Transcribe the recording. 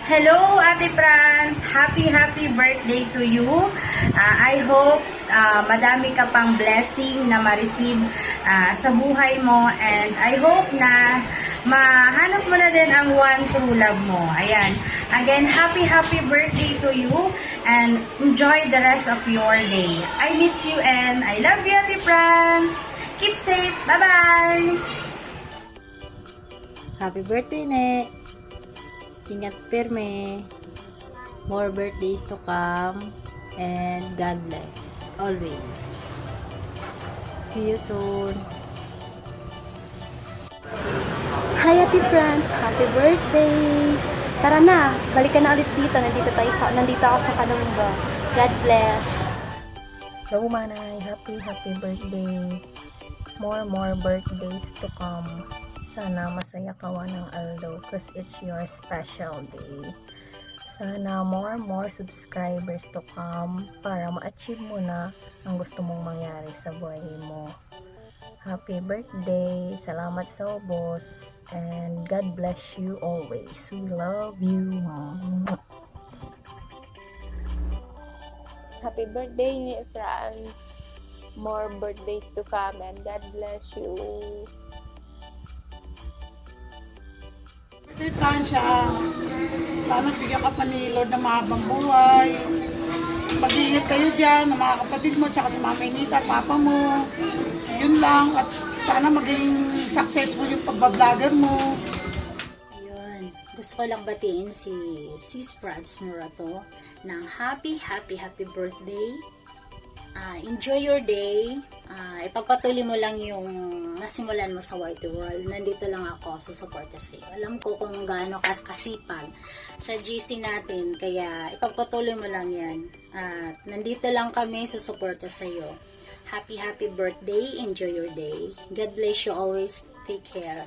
Hello, Ate Franz! Happy birthday to you. I hope madami ka pang blessing na ma-receive sa buhay mo, and I hope na mahanap mo na din ang one true love mo. Ayan. Again, happy birthday to you, and enjoy the rest of your day. I miss you and I love you, Ate Franz! Keep safe! Bye-bye! Happy birthday, Ne! Ingat firme. More birthdays to come. And God bless. Always. See you soon. Hi, Ate Franz! Happy birthday! Tara na, balikan na ulit dito. Nandito ako sa Kanumba. God bless! Hello, Manay. Happy birthday. More birthdays to come. Sana masaya ka ng Aldo because it's your special day. Sana more subscribers to come para ma-achieve mo na ang gusto mong mangyari sa buhay mo. Happy birthday! Salamat sa ubos and God bless you always. We love you. Happy birthday, ni Franz. More birthdays to come and God bless you. Birthday Francia, sana bigyan ka pa ni Lord ng mahabang buhay. Mag-iingat kayo dyan, ng mga kapatid mo, tsaka sa Mama Nita, Papa mo. Yun lang, at sana maging successful yung pagbablogger mo. Ayun, gusto ko lang batiin si Sis Franz Morato ng happy birthday. Enjoy your day. Ipagpatuloy mo lang yung nasimulan mo sa White World. Nandito lang ako, susuporta sa iyo. Alam ko kung gaano kasipag sa GC natin, kaya ipagpatuloy mo lang yan. At nandito lang kami, susuporta sa iyo. Happy birthday. Enjoy your day. God bless you always. Take care.